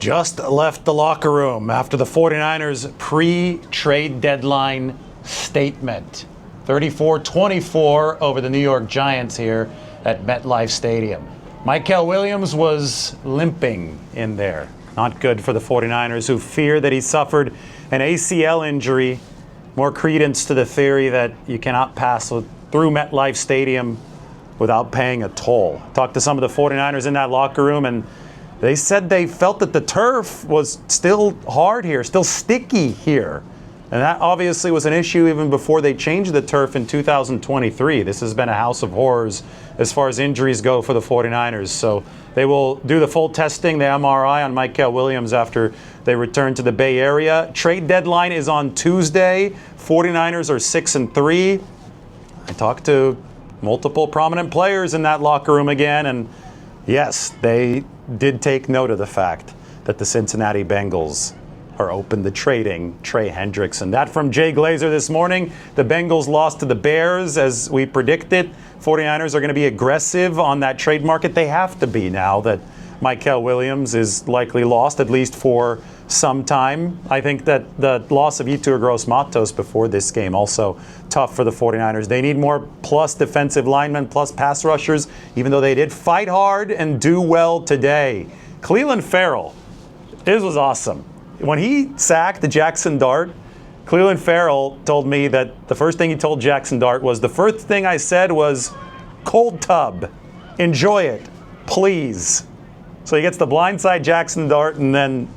just left the locker room after the 49ers pre-trade deadline statement. 34-24 over the New York Giants here at MetLife Stadium. Mykel Williams was limping in there. Not good for the 49ers, who fear that he suffered an ACL injury. More credence to the theory that you cannot pass through MetLife Stadium without paying a toll. Talked to some of the 49ers in that locker room, and they said they felt that the turf was still hard here, still sticky here. And that obviously was an issue even before they changed the turf in 2023. This has been a house of horrors as far as injuries go for the 49ers. So they will do the full testing, the MRI on Mykel Williams after they return to the Bay Area. Trade deadline is on Tuesday. 49ers are 6-3. I talked to multiple prominent players in that locker room again, and yes, they did take note of the fact that the Cincinnati Bengals are open to trading Trey Hendrickson. That from Jay Glazer this morning. The Bengals lost to the Bears as we predicted. 49ers are going to be aggressive on that trade market. They have to be now that Mykel Williams is likely lost, at least for some time. I think that the loss of Yetur Gross-Matos before this game also tough for the 49ers. They need more plus defensive linemen, plus pass rushers, even though they did fight hard and do well today. Clelin Ferrell, this was awesome. When he sacked the Jackson Dart, Clelin Ferrell told me that the first thing he told Jackson Dart was, the first thing I said was, cold tub, enjoy it, please. So he gets the blindside Jackson Dart and then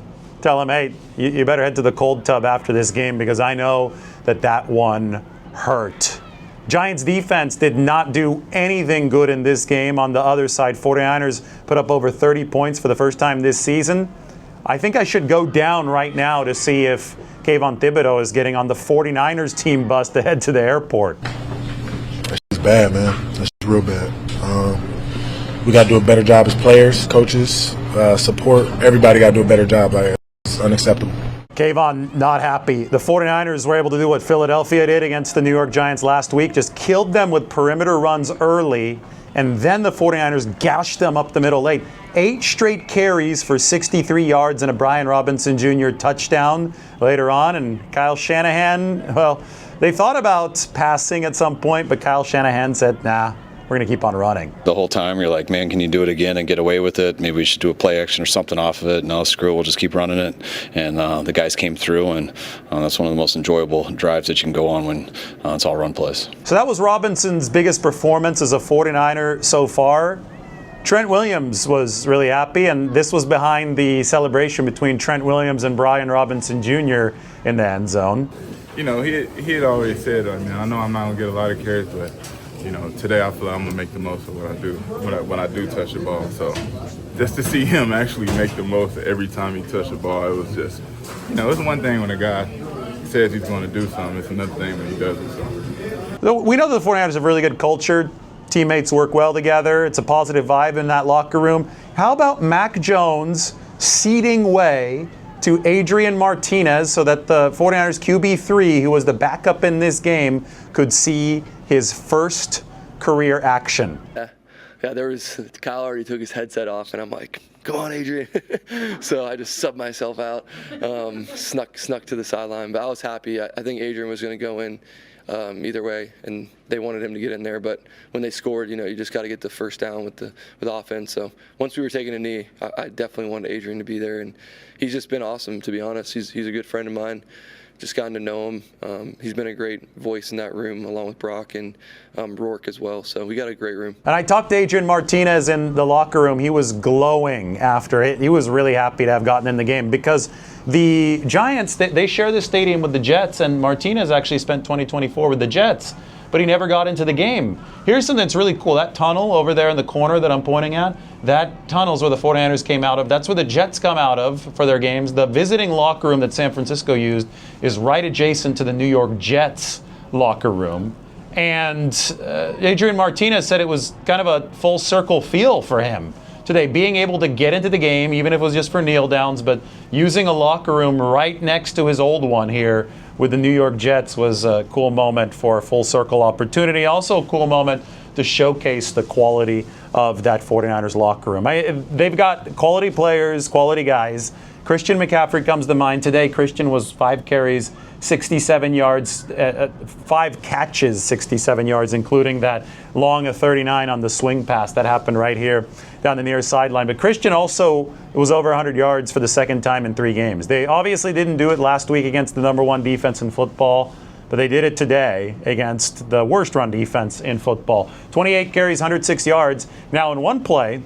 tell him, hey, you better head to the cold tub after this game because I know that one hurt. Giants defense did not do anything good in this game. On the other side, 49ers put up over 30 points for the first time this season. I think I should go down right now to see if Kayvon Thibodeau is getting on the 49ers team bus to head to the airport. That's bad, man. That's real bad. We got to do a better job as players, coaches, support. Everybody got to do a better job. It's unacceptable. Kayvon not happy. The 49ers were able to do what Philadelphia did against the New York Giants last week, just killed them with perimeter runs early, and then the 49ers gashed them up the middle late. 8 straight carries for 63 yards and a Brian Robinson Jr. touchdown later on. And Kyle Shanahan, well, they thought about passing at some point, but Kyle Shanahan said, nah, we're going to keep on running. The whole time you're like, man, can you do it again and get away with it? Maybe we should do a play action or something off of it. No, screw it, we'll just keep running it. And the guys came through, and that's one of the most enjoyable drives that you can go on when it's all run plays. So that was Robinson's biggest performance as a 49er so far. Trent Williams was really happy, and this was behind the celebration between Trent Williams and Brian Robinson Jr. in the end zone. You know, he had always said, I mean, I know I'm not going to get a lot of carries, but, you know, today I feel like I'm going to make the most of what I do when I do touch the ball. So just to see him actually make the most every time he touched the ball, it was just, you know, it's one thing when a guy says he's going to do something. It's another thing when he does it. So we know that the 49ers have really good culture. Teammates work well together. It's a positive vibe in that locker room. How about Mac Jones ceding way to Adrian Martinez so that the 49ers QB3, who was the backup in this game, could see his first career action? Yeah, Kyle already took his headset off, and I'm like, come on, Adrian. So I just subbed myself out, snuck to the sideline. But I was happy. I think Adrian was going to go in either way, and they wanted him to get in there. But when they scored, you know, you just got to get the first down with offense. So once we were taking a knee, I definitely wanted Adrian to be there, and he's just been awesome, to be honest. He's a good friend of mine. Just gotten to know him. He's been a great voice in that room, along with Brock and Rourke as well. So we got a great room. And I talked to Adrian Martinez in the locker room. He was glowing after it. He was really happy to have gotten in the game because the Giants, they share this stadium with the Jets, and Martinez actually spent 2024 with the Jets, but he never got into the game. Here's something that's really cool. That tunnel over there in the corner that I'm pointing at, that tunnel's where the 49ers came out of. That's where the Jets come out of for their games. The visiting locker room that San Francisco used is right adjacent to the New York Jets locker room. And Adrian Martinez said it was kind of a full circle feel for him today, being able to get into the game, even if it was just for kneel downs, but using a locker room right next to his old one here with the New York Jets was a cool moment for a full circle opportunity. Also a cool moment to showcase the quality of that 49ers locker room. They've got quality players, quality guys, Christian McCaffrey comes to mind today. Christian was 5 carries, 67 yards, 5 catches, 67 yards, including that long of 39 on the swing pass that happened right here down the near sideline. But Christian also was over 100 yards for the second time in 3 games. They obviously didn't do it last week against the number 1 defense in football, but they did it today against the worst run defense in football. 28 carries, 106 yards. Now, in one play,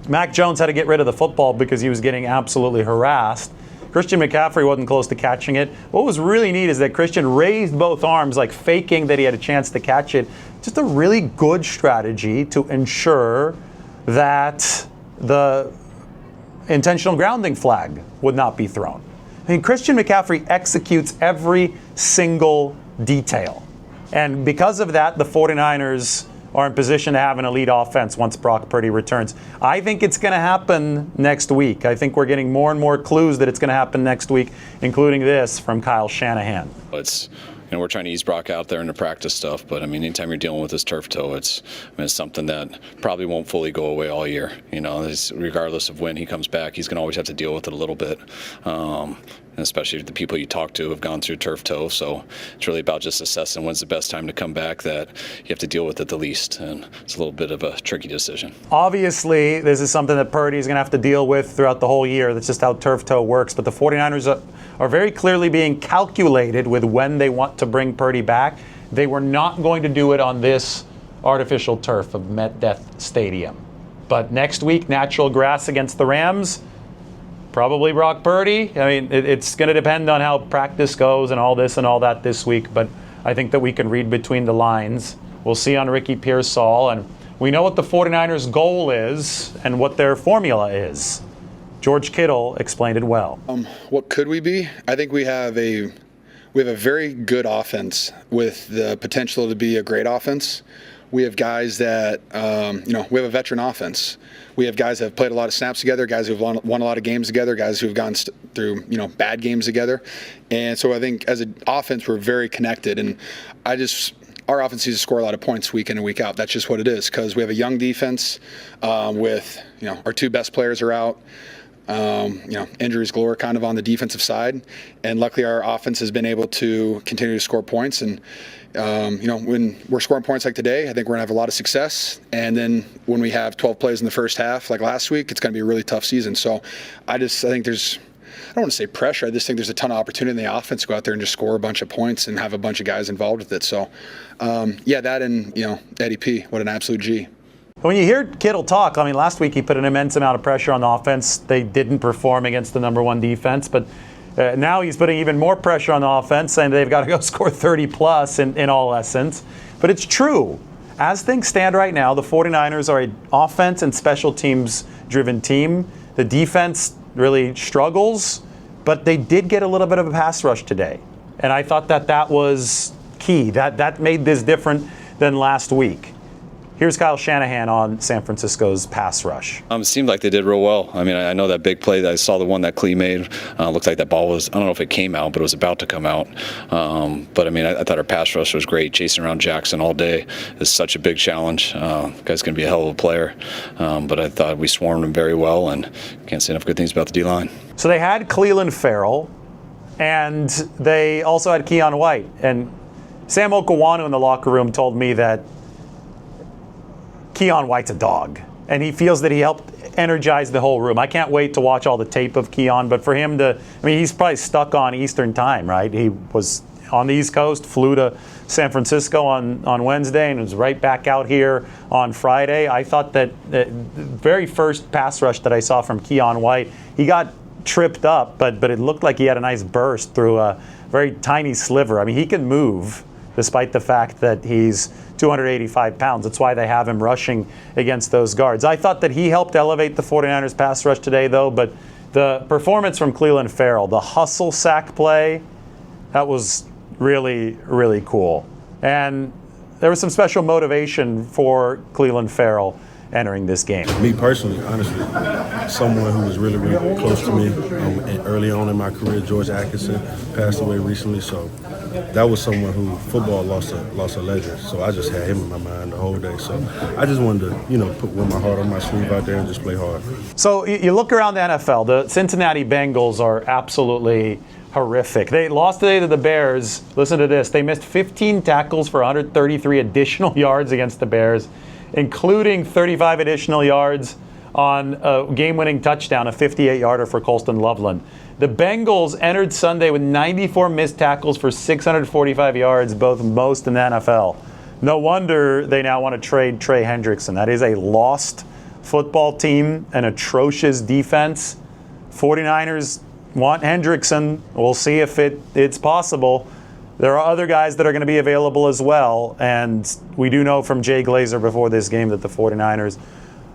Mac Jones had to get rid of the football because he was getting absolutely harassed. Christian McCaffrey wasn't close to catching it. What was really neat is that Christian raised both arms, like faking that he had a chance to catch it. Just a really good strategy to ensure that the intentional grounding flag would not be thrown. I mean, Christian McCaffrey executes every single detail. And because of that, the 49ers are in position to have an elite offense once Brock Purdy returns. I think it's going to happen next week. I think we're getting more and more clues that it's going to happen next week, including this from Kyle Shanahan. We're trying to ease Brock out there in the practice stuff, but I mean, anytime you're dealing with this turf toe, it's something that probably won't fully go away all year. Regardless of when he comes back, he's going to always have to deal with it a little bit. And especially the people you talk to have gone through turf toe. So it's really about just assessing when's the best time to come back that you have to deal with it the least. And it's a little bit of a tricky decision. Obviously, this is something that Purdy is going to have to deal with throughout the whole year. That's just how turf toe works. But the 49ers are very clearly being calculated with when they want to bring Purdy back. They were not going to do it on this artificial turf of MetLife Stadium. But next week, natural grass against the Rams. Probably Brock Purdy. I mean, it's going to depend on how practice goes and all this and all that this week, but I think that we can read between the lines. We'll see on Ricky Pearsall, and we know what the 49ers' goal is and what their formula is. George Kittle explained it well. What could we be? I think we have a very good offense with the potential to be a great offense. We have guys that, we have a veteran offense. We have guys that have played a lot of snaps together, guys who have won a lot of games together, guys who have gone through, bad games together. And so I think as an offense, we're very connected. And our offense needs to score a lot of points week in and week out. That's just what it is, because we have a young defense with, our 2 best players are out. Injuries galore kind of on the defensive side. And luckily our offense has been able to continue to score points. And, when we're scoring points like today, I think we're going to have a lot of success. And then when we have 12 plays in the first half, like last week, it's going to be a really tough season. So I think there's, I don't want to say pressure. I just think there's a ton of opportunity in the offense to go out there and just score a bunch of points and have a bunch of guys involved with it. So, that and, Eddie P, what an absolute G. When you hear Kittle talk, I mean, last week he put an immense amount of pressure on the offense. They didn't perform against the number 1 defense, but now he's putting even more pressure on the offense, saying they've got to go score 30-plus in all essence. But it's true. As things stand right now, the 49ers are an offense and special teams-driven team. The defense really struggles, but they did get a little bit of a pass rush today. And I thought that was key. That made this different than last week. Here's Kyle Shanahan on San Francisco's pass rush. It seemed like they did real well. I mean, I know that big play that I saw, the one that Klee made, looked like that ball was, I don't know if it came out, but it was about to come out. But I mean, I thought our pass rush was great. Chasing around Jackson all day is such a big challenge. The guy's going to be a hell of a player. But I thought we swarmed him very well, and can't say enough good things about the D-line. So they had Clelin Ferrell, and they also had Keon White. And Sam Okawanu in the locker room told me that Keon White's a dog, and he feels that he helped energize the whole room. I can't wait to watch all the tape of Keon, but for him to, he's probably stuck on Eastern time, right? He was on the East Coast, flew to San Francisco on Wednesday, and was right back out here on Friday. I thought that the very first pass rush that I saw from Keon White, he got tripped up, but it looked like he had a nice burst through a very tiny sliver. He can move, despite the fact that he's 285 pounds. That's why they have him rushing against those guards. I thought that he helped elevate the 49ers pass rush today, though, but the performance from Clelin Ferrell, the hustle sack play, that was really, really cool. And there was some special motivation for Clelin Ferrell. entering this game? Me personally, honestly, someone who was really, really close to me early on in my career, George Atkinson, passed away recently. So that was someone who football lost a legend. So I just had him in my mind the whole day. So I just wanted to, wear my heart on my sleeve out there and just play hard. So you look around the NFL, the Cincinnati Bengals are absolutely horrific. They lost today to the Bears. Listen to this. They missed 15 tackles for 133 additional yards against the Bears, including 35 additional yards on a game-winning touchdown, a 58-yarder for Colston Loveland. The Bengals entered Sunday with 94 missed tackles for 645 yards, both most in the NFL. No wonder they now want to trade Trey Hendrickson. That is a lost football team, an atrocious defense. 49ers want Hendrickson. We'll see if it's possible. There are other guys that are going to be available as well, and we do know from Jay Glazer before this game that the 49ers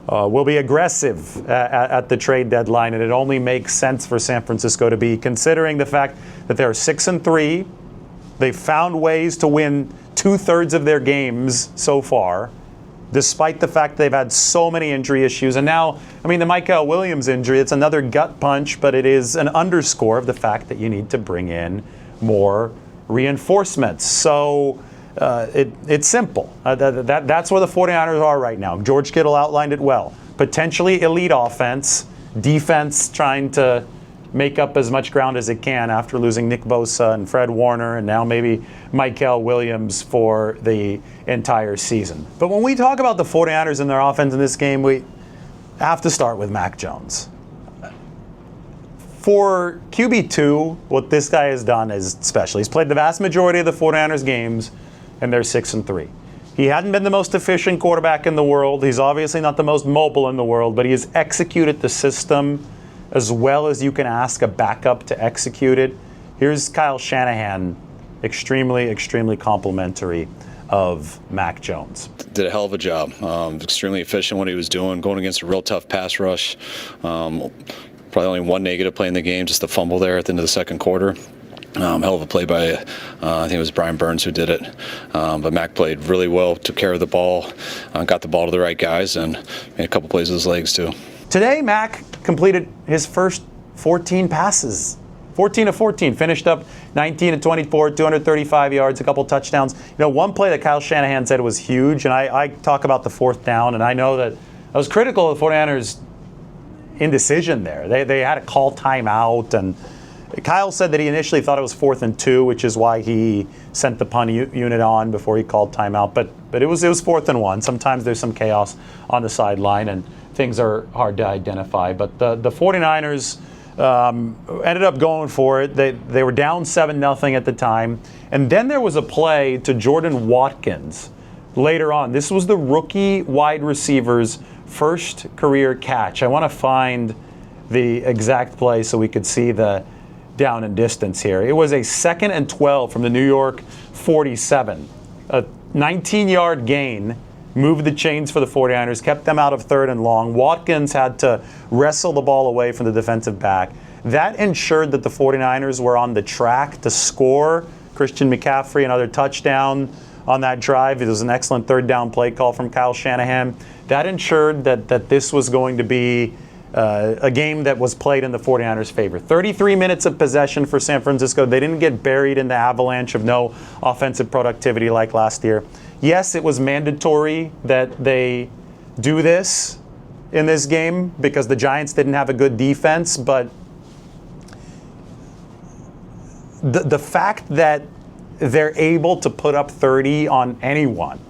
will be aggressive at the trade deadline, and it only makes sense for San Francisco to be, considering the fact that they're 6-3. They've found ways to win 2/3 of their games so far, despite the fact they've had so many injury issues. And now, the Mykel Williams injury, it's another gut punch, but it is an underscore of the fact that you need to bring in more reinforcements. So it's simple. That's where the 49ers are right now. George Kittle outlined it well. Potentially elite offense, defense trying to make up as much ground as it can after losing Nick Bosa and Fred Warner and now maybe Mykel Williams for the entire season. But when we talk about the 49ers and their offense in this game, we have to start with Mac Jones. For QB2, what this guy has done is special. He's played the vast majority of the 49ers games, and they're 6-3. He hadn't been the most efficient quarterback in the world. He's obviously not the most mobile in the world, but he has executed the system as well as you can ask a backup to execute it. Here's Kyle Shanahan, extremely, extremely complimentary of Mac Jones. Did a hell of a job. Extremely efficient what he was doing, going against a real tough pass rush. Probably only one negative play in the game, just a fumble there at the end of the second quarter. Hell of a play by, I think it was Brian Burns who did it. But Mac played really well, took care of the ball, got the ball to the right guys, and made a couple plays with his legs too. Today, Mac completed his first 14 passes. 14 of 14, finished up 19 of 24, 235 yards, a couple touchdowns. One play that Kyle Shanahan said was huge, and I talk about the fourth down, and I know that I was critical of the 49ers' indecision there. They had to call timeout, and Kyle said that he initially thought it was 4th and 2, which is why he sent the punt unit on before he called timeout. But it was 4th and 1. Sometimes there's some chaos on the sideline, and things are hard to identify. But the 49ers ended up going for it. They were down 7-0 at the time. And then there was a play to Jordan Watkins later on. This was the rookie wide receiver's first career catch. I want to find the exact play so we could see the down and distance here. It was a 2nd and 12 from the New York 47. A 19-yard gain moved the chains for the 49ers, kept them out of 3rd and long. Watkins had to wrestle the ball away from the defensive back. That ensured that the 49ers were on the track to score. Christian McCaffrey, another touchdown on that drive. It was an excellent 3rd down play call from Kyle Shanahan. That ensured that this was going to be a game that was played in the 49ers' favor. 33 minutes of possession for San Francisco. They didn't get buried in the avalanche of no offensive productivity like last year. Yes, it was mandatory that they do this in this game because the Giants didn't have a good defense, but the fact that they're able to put up 30 on anyone,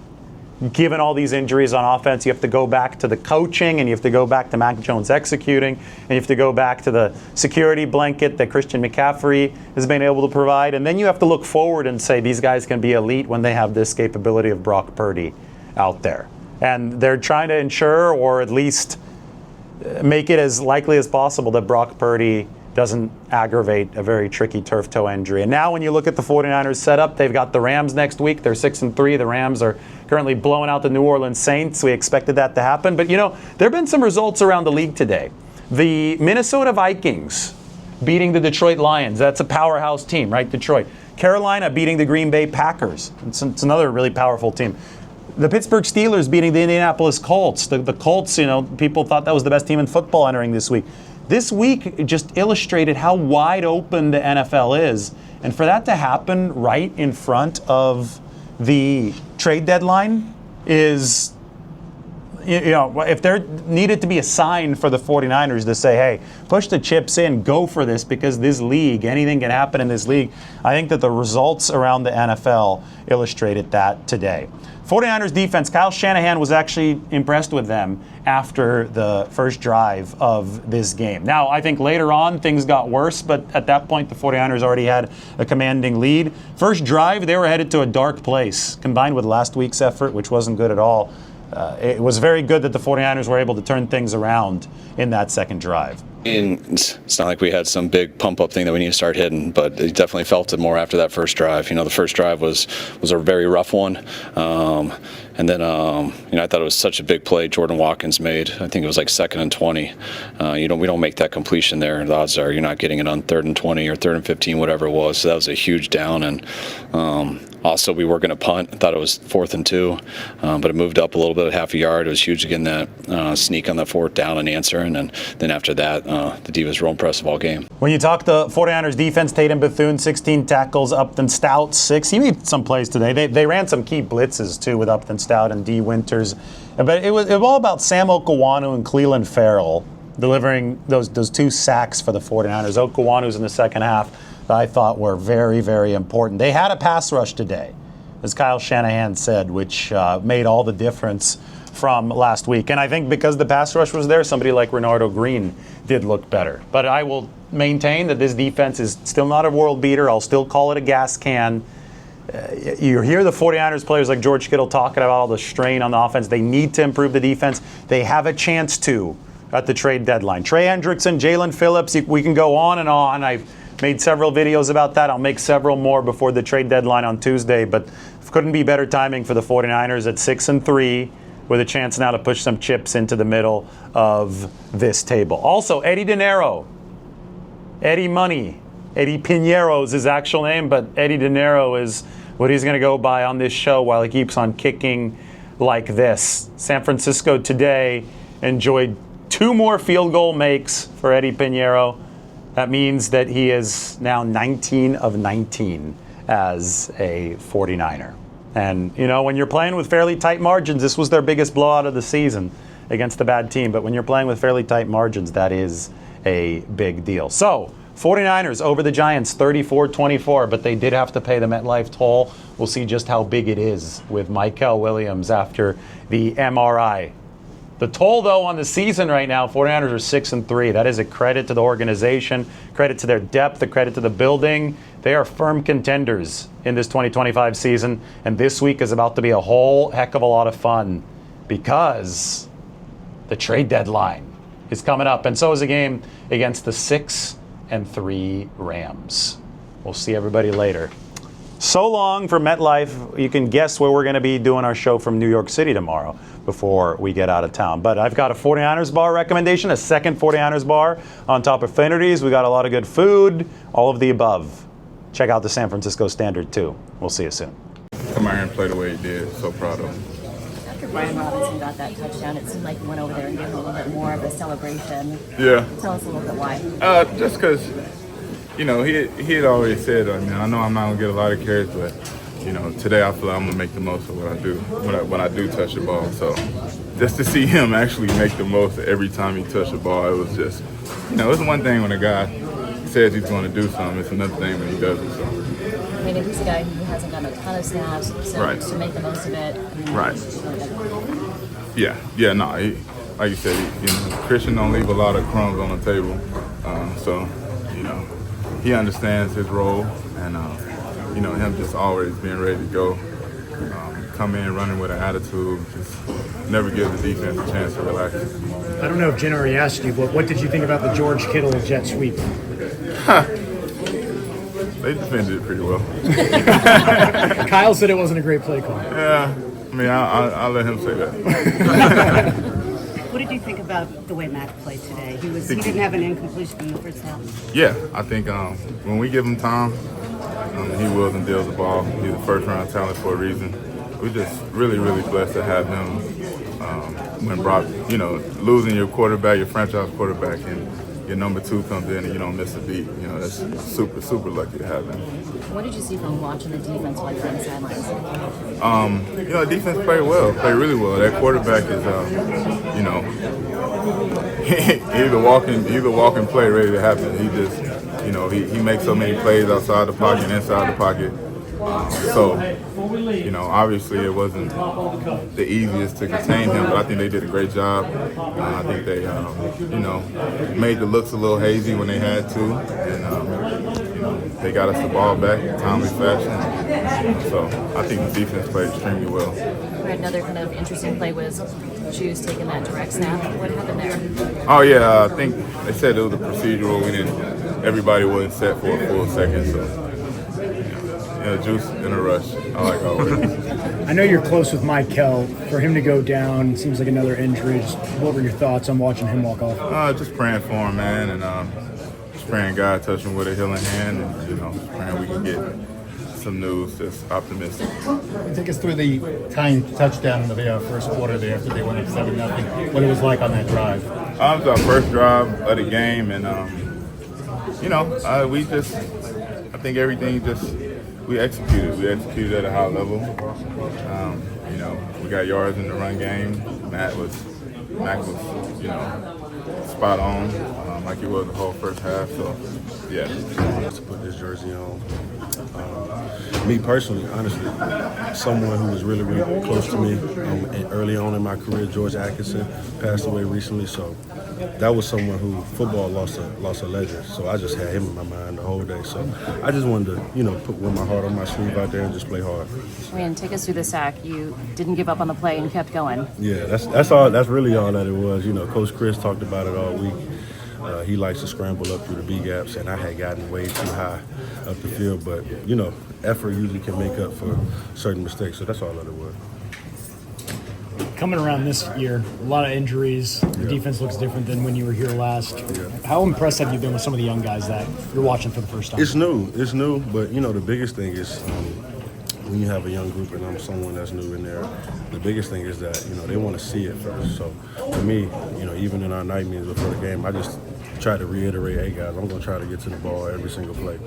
given all these injuries on offense, you have to go back to the coaching, and you have to go back to Mac Jones executing, and you have to go back to the security blanket that Christian McCaffrey has been able to provide. And then you have to look forward and say these guys can be elite when they have this capability of Brock Purdy out there. And they're trying to ensure, or at least make it as likely as possible, that Brock Purdy doesn't aggravate a very tricky turf toe injury. And now when you look at the 49ers setup, they've got the Rams next week. They're 6-3. The Rams are currently blowing out the New Orleans Saints. We expected that to happen. But, there have been some results around the league today. The Minnesota Vikings beating the Detroit Lions. That's a powerhouse team, right? Detroit. Carolina beating the Green Bay Packers. It's another really powerful team. The Pittsburgh Steelers beating the Indianapolis Colts. The Colts, people thought that was the best team in football entering this week. This week just illustrated how wide open the NFL is. And for that to happen right in front of the trade deadline is, if there needed to be a sign for the 49ers to say, hey, push the chips in, go for this, because this league, anything can happen in this league. I think that the results around the NFL illustrated that today. 49ers defense, Kyle Shanahan was actually impressed with them after the first drive of this game. Now, I think later on things got worse, but at that point the 49ers already had a commanding lead. First drive, they were headed to a dark place, combined with last week's effort, which wasn't good at all. It was very good that the 49ers were able to turn things around in that second drive. And it's not like we had some big pump-up thing that we need to start hitting, but it definitely felt it more after that first drive. The first drive was a very rough one. And then, I thought it was such a big play Jordan Watkins made. I think it was like 2nd and 20. We don't make that completion there. The odds are you're not getting it on 3rd and 20 or 3rd and 15, whatever it was. So that was a huge down. And also, we were going to punt. I thought it was 4th and 2, but it moved up a little bit, half a yard. It was huge again, that sneak on the 4th down and answer. And then after that, the D was real impressive all game. When you talk the 49ers defense, Tatum Bethune, 16 tackles, Upton Stout, 6. He made some plays today. They ran some key blitzes, too, with Upton Stout and D. Winters. But it was all about Sam Okawanu and Cleveland Farrell delivering those 2 sacks for the 49ers. Okawanu's in the second half that I thought were very, very important. They had a pass rush today, as Kyle Shanahan said, which made all the difference from last week. And I think because the pass rush was there, somebody like Renardo Green did look better. But I will maintain that this defense is still not a world beater. I'll still call it a gas can. You hear the 49ers players like George Kittle talking about all the strain on the offense. They need to improve the defense. They have a chance to at the trade deadline. Trey Hendrickson, Jalen Phillips, we can go on and on. I've made several videos about that. I'll make several more before the trade deadline on Tuesday. But couldn't be better timing for the 49ers at 6-3 with a chance now to push some chips into the middle of this table. Also, Eddie De Niro, Eddie Money. Eddie Pinheiro is his actual name, but Eddie De Niro is what he's going to go by on this show while he keeps on kicking like this. San Francisco today enjoyed 2 more field goal makes for Eddie Pinheiro. That means that he is now 19 of 19 as a 49er. And, when you're playing with fairly tight margins, this was their biggest blowout of the season against a bad team. But when you're playing with fairly tight margins, that is a big deal. So, 49ers over the Giants 34-24, but they did have to pay the MetLife toll. We'll see just how big it is with Mykel Williams after the MRI. The toll, though, on the season right now, 49ers are 6-3. That is a credit to the organization, credit to their depth, a credit to the building. They are firm contenders in this 2025 season, and this week is about to be a whole heck of a lot of fun because the trade deadline is coming up, and so is a game against the 6-3 Rams. We'll see everybody later. So long for MetLife. You can guess where we're going to be doing our show from New York City tomorrow before we get out of town. But I've got a 49ers bar recommendation, a second 49ers bar on top of Affinities. We got a lot of good food, all of the above. Check out the San Francisco Standard, too. We'll see you soon. Come out here and play the way he did. So proud of him. After Brian Robinson got that touchdown, it seemed like he went over there and gave him a little bit more of a celebration. Yeah. Tell us a little bit why. Just because, he had already said, I know I'm not going to get a lot of carries, but, today I feel like I'm going to make the most of what I do when I do touch the ball. So just to see him actually make the most of every time he touched the ball, it was just, it's one thing when a guy says he's going to do something, it's another thing when he does it. So. I mean, he's a guy who hasn't done a ton of snaps, so Right. to make the most of it. Right. Yeah, no, like you said, Christian don't leave a lot of crumbs on the table. So, he understands his role, and, him just always being ready to go. Come in running with an attitude, just never give the defense a chance to relax. I don't know if Jen already asked you, but what did you think about the George Kittle jet sweep? They defended it pretty well. Kyle said it wasn't a great play call. Yeah, I'll let him say that. What did you think about the way Mac played today? He didn't have an incompletion in the first half. Yeah, I think when we give him time, he wills and deals the ball. He's a first-round talent for a reason. we're just really, really blessed to have him. When brought, losing your quarterback, your franchise quarterback, and your number 2 comes in and you don't miss a beat. That's super, super lucky to have him. What did you see from watching the defense while you're on the sidelines? Defense played well, played really well. That quarterback is, either walk and play ready to happen. He just, he makes so many plays outside the pocket and inside the pocket. Obviously it wasn't the easiest to contain him, but I think they did a great job. I think they, made the looks a little hazy when they had to, and they got us the ball back in a timely fashion. So I think the defense played extremely well. Another kind of interesting play was Juice taking that direct snap. What happened there? Oh yeah, I think they said it was a procedural. Everybody wasn't set for a full second, so. Juice in a rush. I like always. I know you're close with Mykel. For him to go down, seems like another injury. Just what were your thoughts on watching him walk off? Just praying for him, man, and just praying God touch him with a healing hand, and just praying we can get some news that's optimistic. Take us through the tying touchdown in the first quarter there after they went up 7-0. What it was like on that drive? It was our first drive of the game, and we just, I think everything just. We executed. We executed at a high level. We got yards in the run game. Mac was, spot on, like he was the whole first half. So, yeah. To put this jersey on. Me personally, honestly, someone who was really, really close to me early on in my career, George Atkinson, passed away recently. So that was someone who football lost a legend. So I just had him in my mind the whole day. So I just wanted to, wear my heart on my sleeve out there and just play hard. Ryan, take us through the sack. You didn't give up on the play and kept going. Yeah, that's all. That's really all that it was. Coach Chris talked about it all week. He likes to scramble up through the B gaps, and I had gotten way too high up the field. But effort usually can make up for certain mistakes. So that's all that it was. Coming around this year, a lot of injuries. The defense looks different than when you were here last. Yeah. How impressed have you been with some of the young guys that you're watching for the first time? It's new, but the biggest thing is when you have a young group and I'm someone that's new in there, the biggest thing is that, they want to see it first. So for me, even in our night meetings before the game, I just try to reiterate, hey guys, I'm going to try to get to the ball every single play.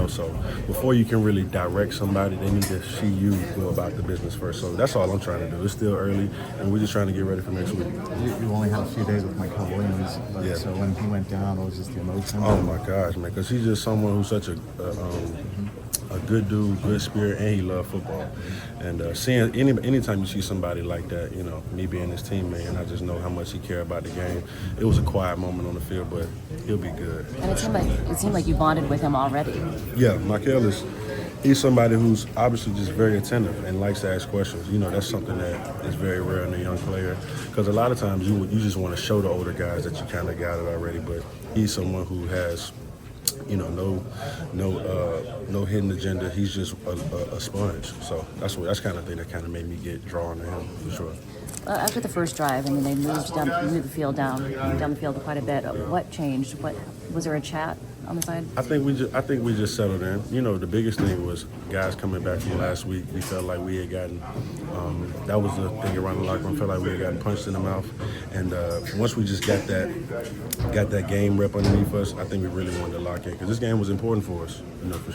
So before you can really direct somebody, they need to see you go about the business first. So that's all I'm trying to do. It's still early, and we're just trying to get ready for next week. You only had a few days with Mykel Williams, yeah. So when he went down, what was just the emotion? Oh my gosh, man, because he's just someone who's such a good dude, good spirit, and he loves football. And seeing anytime you see somebody like that, me being his teammate, and I just know how much he cared about the game. It was a quiet moment on the field, but he'll be good. And it seemed like you bonded with him already. Yeah, Mykel he's somebody who's obviously just very attentive and likes to ask questions. That's something that is very rare in a young player, because a lot of times you just want to show the older guys that you kind of got it already, but he's someone who has no hidden agenda. He's just a sponge. So that's kind of thing that kind of made me get drawn to him for sure. After the first drive, they moved the field down the field quite a bit. What changed? What was there a chat on the side? I think we just settled in. The biggest thing was guys coming back from last week. We felt like we had gotten that was the thing around the locker room. Felt like we had gotten punched in the mouth, and once we just got that game rep underneath us, I think we really wanted to lock in, because this game was important for us.